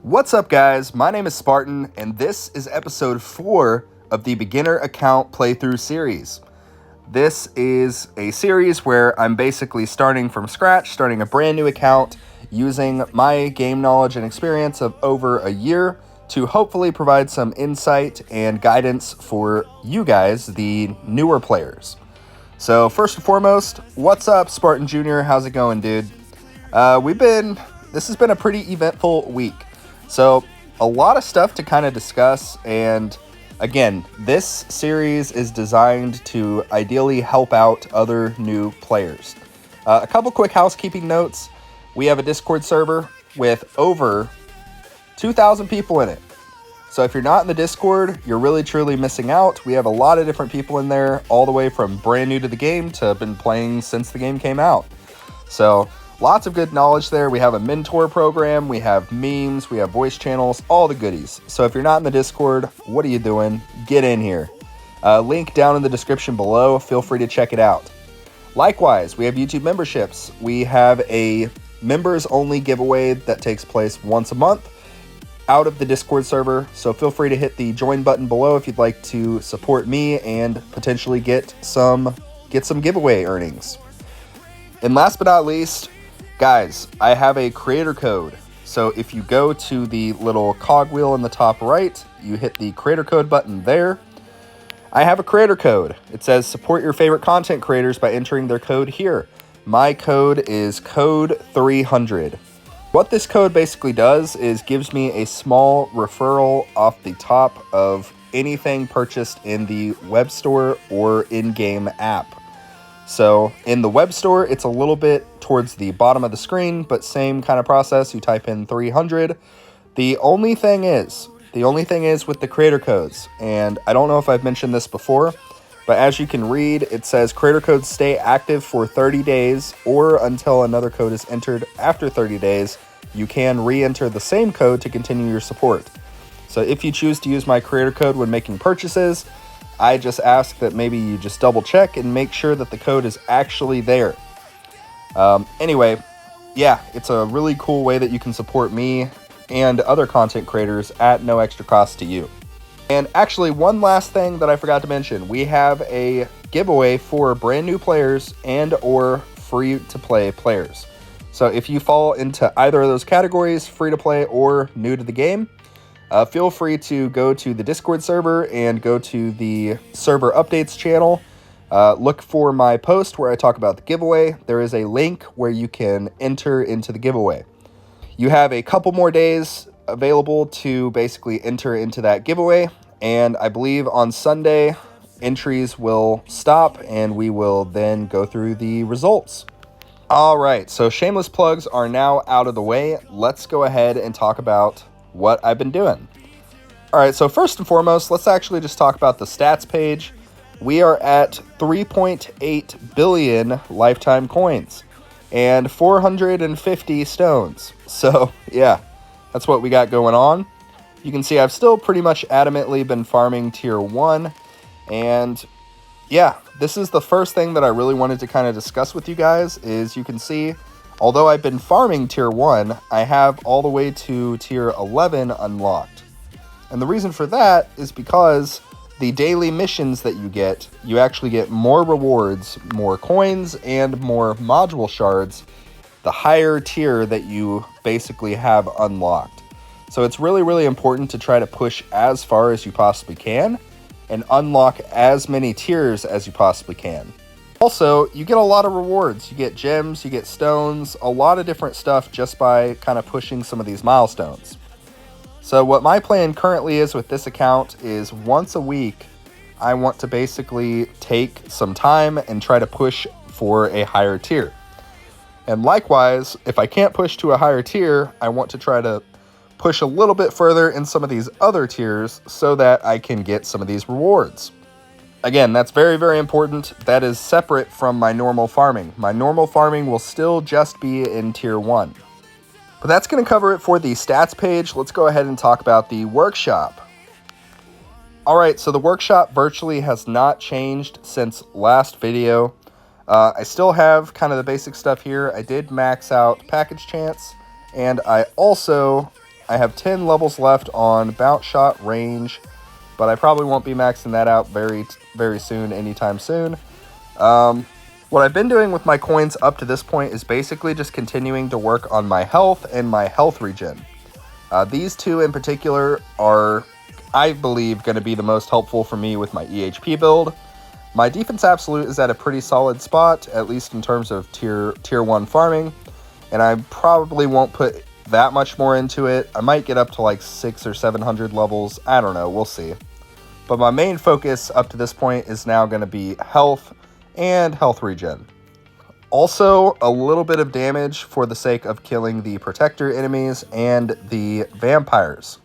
What's up, guys? My name is Spartan, and this is episode 4 of the Beginner Account Playthrough series. This is a series where I'm basically starting from scratch, starting a brand new account, using my game knowledge and experience of over a year to hopefully provide some insight and guidance for you guys, the newer players. So first and foremost, what's up, Spartan Jr.? How's it going, dude? This has been a pretty eventful week. So a lot of stuff to kind of discuss, and again, this series is designed to ideally help out other new players. A couple quick housekeeping notes. We have a Discord server with over 2,000 people in it. So if you're not in the Discord, you're really truly missing out. We have a lot of different people in there, all the way from brand new to the game to been playing since the game came out. So lots of good knowledge there. We have a mentor program, we have memes, we have voice channels, all the goodies. So if you're not in the Discord, what are you doing? Get in here. Link down in the description below. Feel free to check it out. Likewise, we have YouTube memberships. We have a members only giveaway that takes place once a month out of the Discord server. So feel free to hit the join button below if you'd like to support me and potentially get some giveaway earnings. And last but not least, guys, I have a creator code. So if you go to the little cogwheel in the top right, you hit the creator code button there. I have a creator code. It says support your favorite content creators by entering their code here. My code is code 300. What this code basically does is gives me a small referral off the top of anything purchased in the web store or in-game app. So in the web store, it's a little bit towards the bottom of the screen, but same kind of process. You type in 300. The only thing is with the creator codes, and I don't know if I've mentioned this before, but as you can read, it says creator codes stay active for 30 days or until another code is entered after 30 days. You can re-enter the same code to continue your support. So if you choose to use my creator code when making purchases, I just ask that maybe you just double check and make sure that the code is actually there. Anyway, yeah, it's a really cool way that you can support me and other content creators at no extra cost to you. And actually, one last thing that I forgot to mention, we have a giveaway for brand new players and or free to play players. So if you fall into either of those categories, free to play or new to the game, feel free to go to the Discord server and go to the server updates channel. Look for my post where I talk about the giveaway. There is a link where you can enter into the giveaway. You have a couple more days available to basically enter into that giveaway. And I believe on Sunday, entries will stop and we will then go through the results. All right, so shameless plugs are now out of the way. Let's go ahead and talk about what I've been doing. All right, so first and foremost, let's actually just talk about the stats page. We are at 3.8 billion lifetime coins and 450 stones. So yeah, that's what we got going on. You can see I've still pretty much adamantly been farming tier 1. And yeah, this is the first thing that I really wanted to kind of discuss with you guys is you can see, although I've been farming tier 1, I have all the way to tier 11 unlocked. And the reason for that is because the daily missions that you actually get more rewards, more coins, and more module shards the higher tier that you basically have unlocked. So it's really, really important to try to push as far as you possibly can and unlock as many tiers as you possibly can. Also, you get a lot of rewards. You get gems, you get stones, a lot of different stuff just by kind of pushing some of these milestones. So what my plan currently is with this account is once a week, I want to basically take some time and try to push for a higher tier. And likewise, if I can't push to a higher tier, I want to try to push a little bit further in some of these other tiers so that I can get some of these rewards. Again, that's very, very important. That is separate from my normal farming. My normal farming will still just be in tier 1. But that's going to cover it for the stats page. Let's go ahead and talk about the workshop. All right, so the workshop virtually has not changed since last video. I still have kind of the basic stuff here. I did max out package chance, and I also I have 10 levels left on bounce shot range, but I probably won't be maxing that out very soon, anytime soon. What I've been doing with my coins up to this point is basically just continuing to work on my health and my health regen. These two in particular are, I believe, going to be the most helpful for me with my EHP build. My defense absolute is at a pretty solid spot, at least in terms of tier 1 farming, and I probably won't put that much more into it. I might get up to like 600 or 700 levels. I don't know, we'll see. But my main focus up to this point is now going to be health and health regen. Also, a little bit of damage for the sake of killing the protector enemies and the vampires.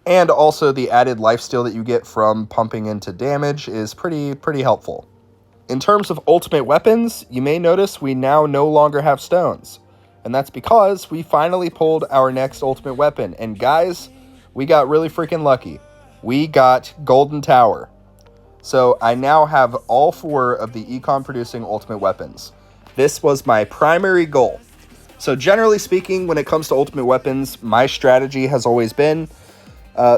And also the added lifesteal that you get from pumping into damage is pretty helpful. In terms of ultimate weapons, you may notice we now no longer have stones. And that's because we finally pulled our next ultimate weapon. And guys, we got really freaking lucky. We got Golden Tower. So I now have all 4 of the econ producing ultimate weapons. This was my primary goal. So generally speaking, when it comes to ultimate weapons, my strategy has always been,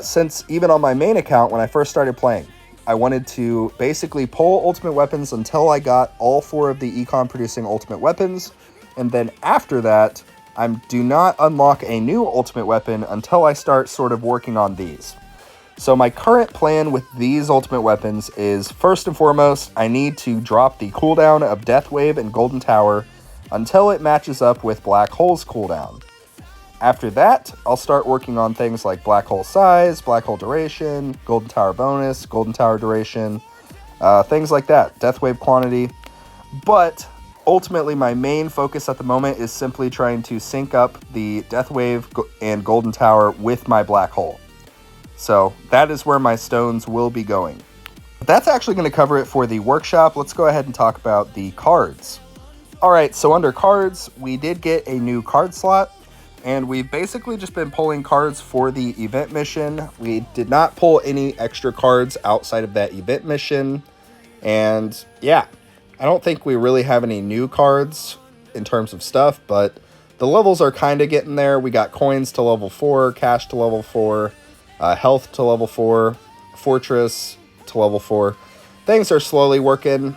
since even on my main account when I first started playing, I wanted to basically pull ultimate weapons until I got all 4 of the econ producing ultimate weapons. And then after that, I do not unlock a new ultimate weapon until I start sort of working on these. So my current plan with these ultimate weapons is, first and foremost, I need to drop the cooldown of Death Wave and Golden Tower until it matches up with Black Hole's cooldown. After that, I'll start working on things like Black Hole size, Black Hole duration, Golden Tower bonus, Golden Tower duration, things like that, Death Wave quantity. But ultimately, my main focus at the moment is simply trying to sync up the Death Wave and Golden Tower with my Black Hole. So that is where my stones will be going. But that's actually going to cover it for the workshop. Let's go ahead and talk about the cards. Alright, so under cards, we did get a new card slot, and we've basically just been pulling cards for the event mission. We did not pull any extra cards outside of that event mission, and yeah, I don't think we really have any new cards in terms of stuff, but the levels are kind of getting there. We got coins to level 4, cash to level 4, health to level 4, fortress to level 4. Things are slowly working.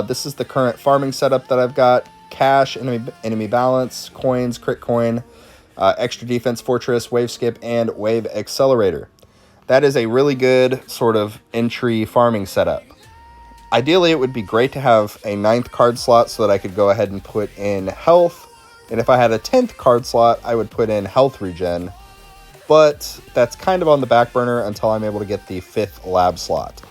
This is the current farming setup that I've got. Cash, enemy balance, coins, crit coin, extra defense, fortress, wave skip, and wave accelerator. That is a really good sort of entry farming setup. Ideally, it would be great to have a 9th card slot so that I could go ahead and put in health. And if I had a 10th card slot, I would put in health regen. But that's kind of on the back burner until I'm able to get the 5th lab slot.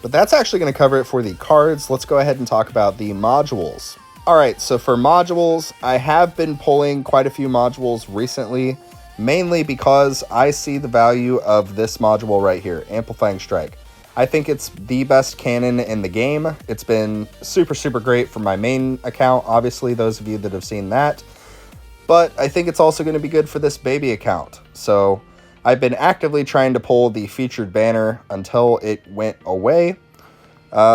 But that's actually going to cover it for the cards. Let's go ahead and talk about the modules. Alright, so for modules, I have been pulling quite a few modules recently, mainly because I see the value of this module right here, Amplifying Strike. I think it's the best cannon in the game. It's been super great for my main account, obviously, those of you that have seen that. But I think it's also going to be good for this baby account. So I've been actively trying to pull the featured banner until it went away,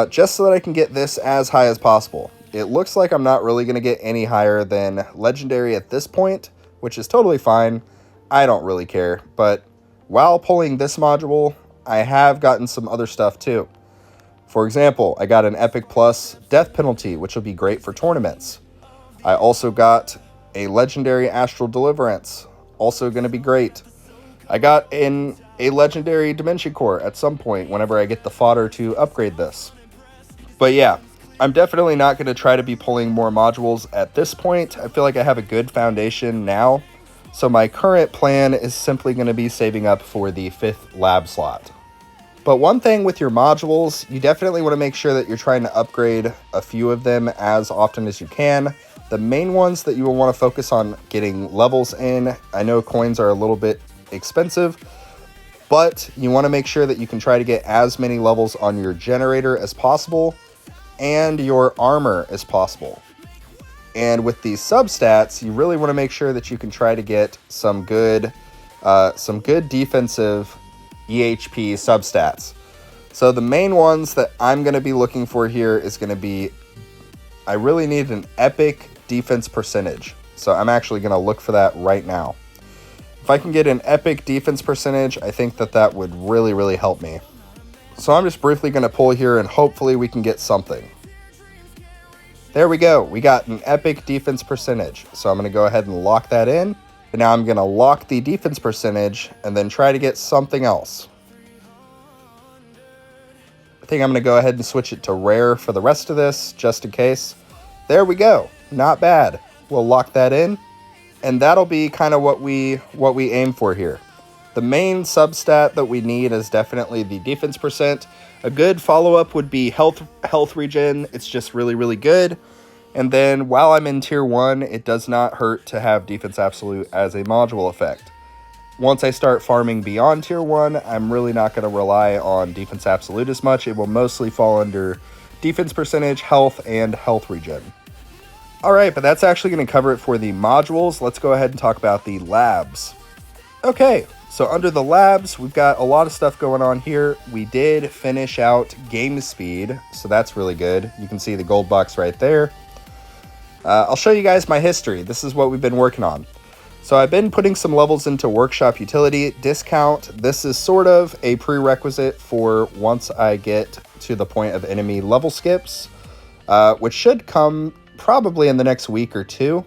just so that I can get this as high as possible. It looks like I'm not really going to get any higher than legendary at this point, which is totally fine. I don't really care. But while pulling this module, I have gotten some other stuff too. For example, I got an Epic Plus Death Penalty, which will be great for tournaments. I also got a Legendary Astral Deliverance, also going to be great. I got a Legendary Dimension Core at some point whenever I get the fodder to upgrade this. But yeah, I'm definitely not going to try to be pulling more modules at this point. I feel like I have a good foundation now. So my current plan is simply going to be saving up for the 5th lab slot. But one thing with your modules, you definitely want to make sure that you're trying to upgrade a few of them as often as you can. The main ones that you will want to focus on getting levels in. I know coins are a little bit expensive, but you want to make sure that you can try to get as many levels on your generator as possible and your armor as possible. And with these substats, you really want to make sure that you can try to get some good defensive EHP substats. So the main ones that I'm going to be looking for here is going to be, I really need an epic defense percentage. So I'm actually going to look for that right now. If I can get an epic defense percentage, I think that would really, really help me. So I'm just briefly going to pull here and hopefully we can get something. There we go. We got an epic defense percentage. So I'm going to go ahead and lock that in. And now I'm going to lock the defense percentage and then try to get something else. I think I'm going to go ahead and switch it to rare for the rest of this, just in case. There we go. Not bad. We'll lock that in. And that'll be kind of what we aim for here. The main substat that we need is definitely the defense percent. A good follow-up would be health regen. It's just really, really good. And then while I'm in tier 1, it does not hurt to have defense absolute as a module effect. Once I start farming beyond tier 1, I'm really not going to rely on defense absolute as much. It will mostly fall under defense percentage, health, and health regen. Alright, but that's actually going to cover it for the modules. Let's go ahead and talk about the labs. Okay, so under the labs, we've got a lot of stuff going on here. We did finish out game speed, so that's really good. You can see the gold box right there. I'll show you guys my history. This is what we've been working on. So I've been putting some levels into workshop utility discount. This is sort of a prerequisite for once I get to the point of enemy level skips, which should come probably in the next week or two.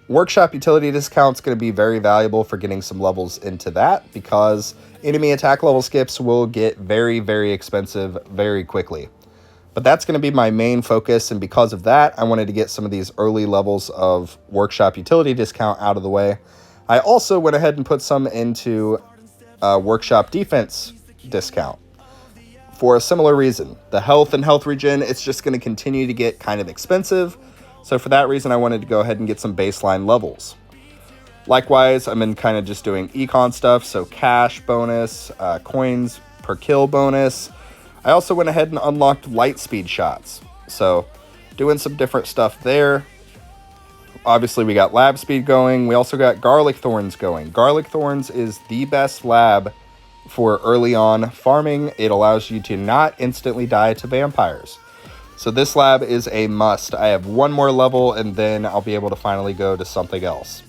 Workshop utility discount is going to be very valuable for getting some levels into that because enemy attack level skips will get very, very expensive very quickly. But that's going to be my main focus, and because of that, I wanted to get some of these early levels of workshop utility discount out of the way. I also went ahead and put some into workshop defense discount for a similar reason. The health and health regen, it's just going to continue to get kind of expensive. So for that reason, I wanted to go ahead and get some baseline levels. Likewise, I'm in kind of just doing econ stuff, so cash bonus, coins per kill bonus. I also went ahead and unlocked light speed shots. So doing some different stuff there. Obviously, we got lab speed going. We also got garlic thorns going. Garlic thorns is the best lab for early on farming. It allows you to not instantly die to vampires. So this lab is a must. I have one more level and then I'll be able to finally go to something else.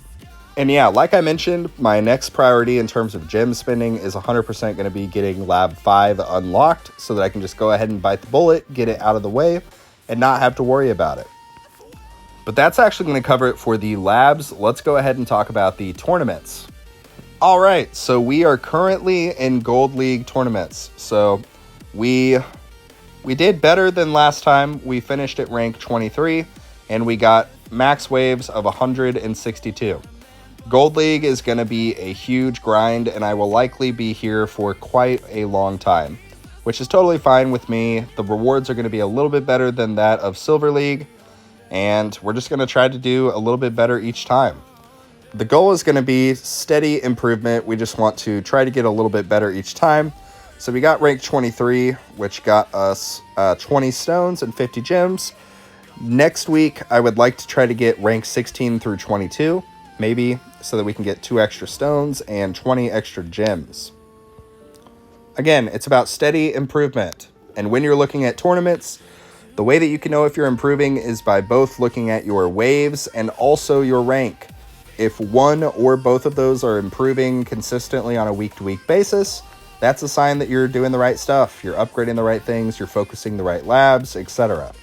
And yeah, like I mentioned, my next priority in terms of gem spending is 100% going to be getting Lab 5 unlocked so that I can just go ahead and bite the bullet, get it out of the way, and not have to worry about it. But that's actually going to cover it for the labs. Let's go ahead and talk about the tournaments. All right, so we are currently in Gold League tournaments. So we did better than last time. We finished at rank 23, and we got max waves of 162. Gold League is going to be a huge grind, and I will likely be here for quite a long time, which is totally fine with me. The rewards are going to be a little bit better than that of Silver League, and we're just going to try to do a little bit better each time. The goal is going to be steady improvement. We just want to try to get a little bit better each time. So we got rank 23, which got us 20 stones and 50 gems. Next week, I would like to try to get rank 16 through 22, maybe, so that we can get 2 extra stones and 20 extra gems. Again, it's about steady improvement. And when you're looking at tournaments, the way that you can know if you're improving is by both looking at your waves and also your rank. If one or both of those are improving consistently on a week-to-week basis, that's a sign that you're doing the right stuff. You're upgrading the right things, you're focusing the right labs, etc.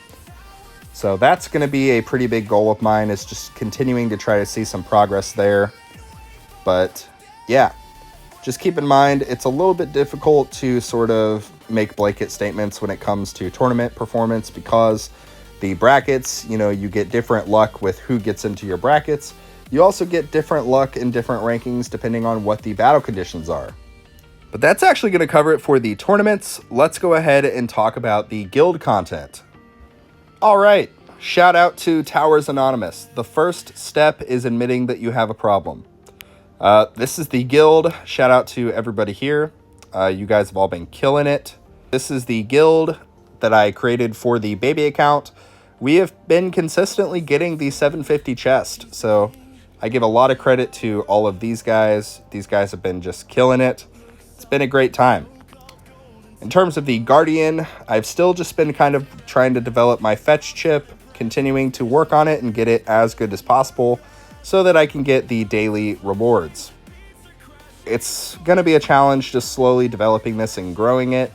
So that's going to be a pretty big goal of mine, is just continuing to try to see some progress there. But yeah, just keep in mind, it's a little bit difficult to sort of make blanket statements when it comes to tournament performance because the brackets, you get different luck with who gets into your brackets. You also get different luck in different rankings depending on what the battle conditions are. But that's actually going to cover it for the tournaments. Let's go ahead and talk about the guild content. All right, shout out to Towers Anonymous. The first step is admitting that you have a problem. This is the guild. Shout out to everybody here. You guys have all been killing it. This is the guild that I created for the baby account. We have been consistently getting the 750 chest, so I give a lot of credit to all of these guys. These guys have been just killing it. It's been a great time. In terms of the Guardian, I've still just been kind of trying to develop my fetch chip, continuing to work on it and get it as good as possible so that I can get the daily rewards. it's going to be a challenge just slowly developing this and growing it.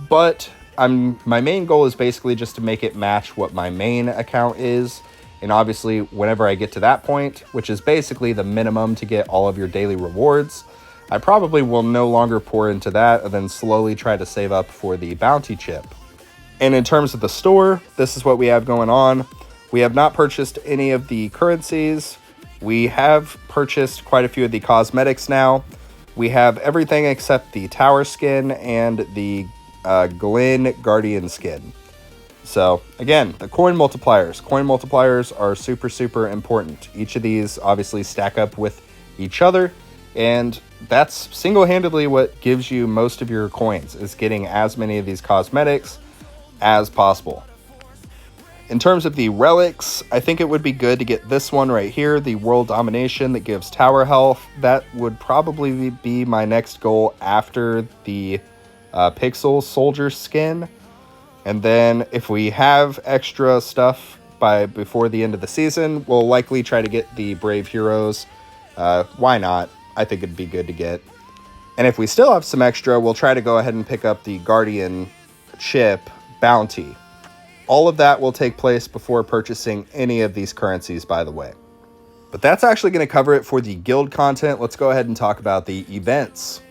But my main goal is basically just to make it match what my main account is. And obviously, whenever I get to that point, which is basically the minimum to get all of your daily rewards, I probably will no longer pour into that and then slowly try to save up for the bounty chip. And in terms of the store, this is what we have going on. We have not purchased any of the currencies. We have purchased quite a few of the cosmetics now. We have everything except the tower skin and the Glen Guardian skin. So again, the coin multipliers. Coin multipliers are super, super important. Each of these obviously stack up with each other, and that's single-handedly what gives you most of your coins, is getting as many of these cosmetics as possible. In terms of the relics, I think it would be good to get this one right here, the World Domination that gives tower health. That would probably be my next goal after the Pixel Soldier skin. And then if we have extra stuff before the end of the season, we'll likely try to get the Brave Heroes. Why not? I think it'd be good to get. And if we still have some extra, we'll try to go ahead and pick up the Guardian chip bounty. All of that will take place before purchasing any of these currencies, by the way. But that's actually going to cover it for the guild content. Let's go ahead and talk about the events.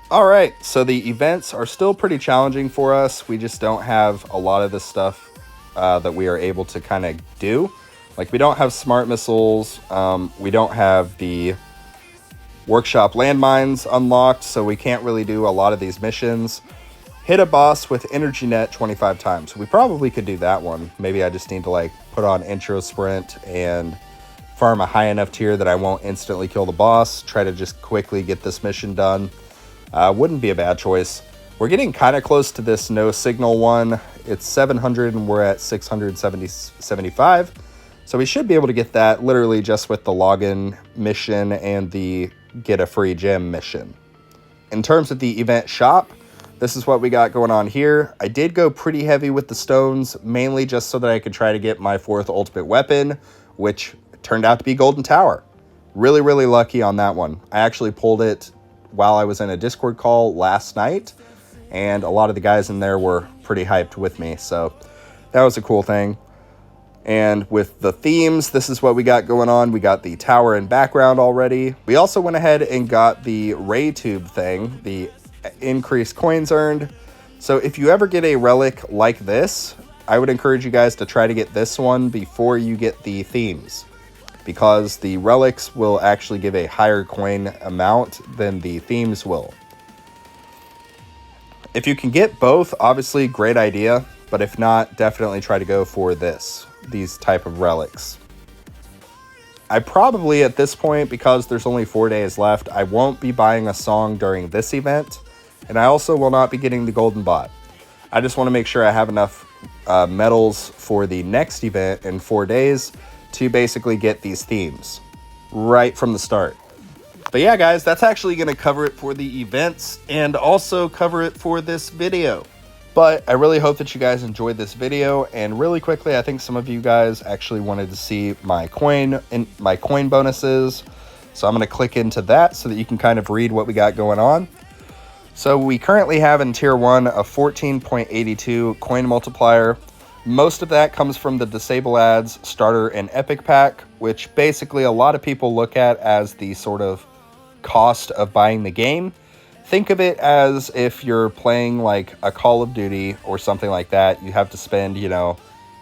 All right, so the events are still pretty challenging for us. We just don't have a lot of this stuff that we are able to kind of do. Like, we don't have smart missiles. We don't have the workshop landmines unlocked, so we can't really do a lot of these missions. Hit a boss with energy net 25 times. We probably could do that one. Maybe I just need to like put on intro sprint and farm a high enough tier that I won't instantly kill the boss. Try to just quickly get this mission done. Wouldn't be a bad choice. We're getting kind of close to this no signal one. It's 700 and we're at 675. So we should be able to get that literally just with the login mission and the get a free gem mission. In terms of the event shop, this is what we got going on here. I did go pretty heavy with the stones, mainly just so that I could try to get my 4th ultimate weapon, which turned out to be Golden Tower. Really, really lucky on that one. I actually pulled it while I was in a Discord call last night, and a lot of the guys in there were pretty hyped with me, so that was a cool thing. And with the themes, this is what we got going on. We got the tower and background already. We also went ahead and got the ray tube thing, the increased coins earned. So if you ever get a relic like this, I would encourage you guys to try to get this one before you get the themes, because the relics will actually give a higher coin amount than the themes will. If you can get both, obviously great idea, but if not, definitely try to go for these type of relics. I probably at this point, because there's only 4 days left, I won't be buying a song during this event, and I also will not be getting the golden bot. I just want to make sure I have enough medals for the next event in 4 days to basically get these themes right from the start. But yeah, guys, that's actually going to cover it for the events and also cover it for this video. But I really hope that you guys enjoyed this video, and really quickly, I think some of you guys actually wanted to see my coin bonuses. So I'm going to click into that so that you can kind of read what we got going on. So we currently have in tier 1 a 14.82 coin multiplier. Most of that comes from the Disable Ads starter and epic pack, which basically a lot of people look at as the sort of cost of buying the game. Think of it as if you're playing like a Call of Duty or something like that. You have to spend,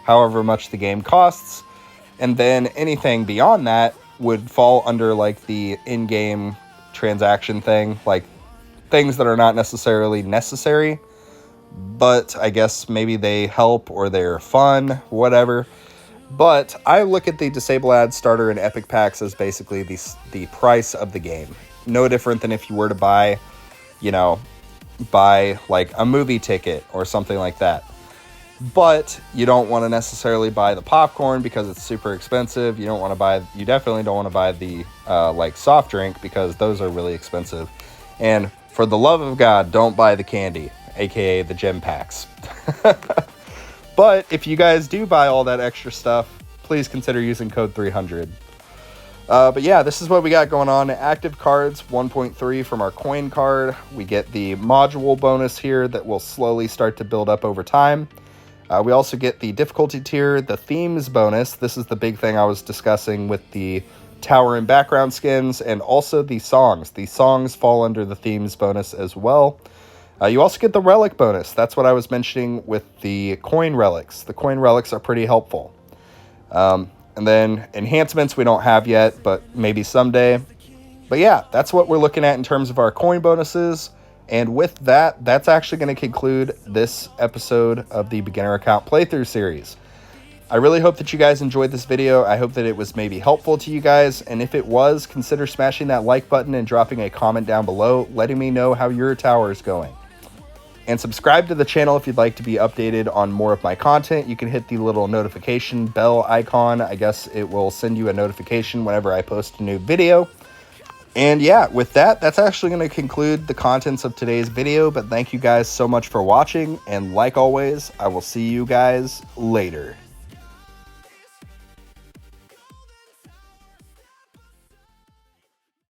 however much the game costs. And then anything beyond that would fall under like the in-game transaction thing, like things that are not necessarily necessary, but I guess maybe they help or they're fun, whatever. But I look at the Disable Ads starter and epic packs as basically the price of the game. No different than if you were to buy like a movie ticket or something like that. But you don't want to necessarily buy the popcorn because it's super expensive. You definitely don't want to buy the like soft drink because those are really expensive. And for the love of God, don't buy the candy, aka the gem packs. But if you guys do buy all that extra stuff, please consider using code 300. But yeah, this is what we got going on. Active cards, 1.3 from our coin card. We get the module bonus here that will slowly start to build up over time. We also get the difficulty tier, the themes bonus. This is the big thing I was discussing with the tower and background skins, and also the songs. The songs fall under the themes bonus as well. You also get the relic bonus. That's what I was mentioning with the coin relics. The coin relics are pretty helpful. And then enhancements we don't have yet, but maybe someday. But yeah, that's what we're looking at in terms of our coin bonuses. And with that, that's actually going to conclude this episode of the beginner account playthrough series. I really hope that you guys enjoyed this video. I hope that it was maybe helpful to you guys. And if it was, consider smashing that like button and dropping a comment down below, letting me know how your tower is going. And subscribe to the channel if you'd like to be updated on more of my content. You can hit the little notification bell icon. I guess it will send you a notification whenever I post a new video. And yeah, with that, that's actually going to conclude the contents of today's video. But thank you guys so much for watching. And like always, I will see you guys later.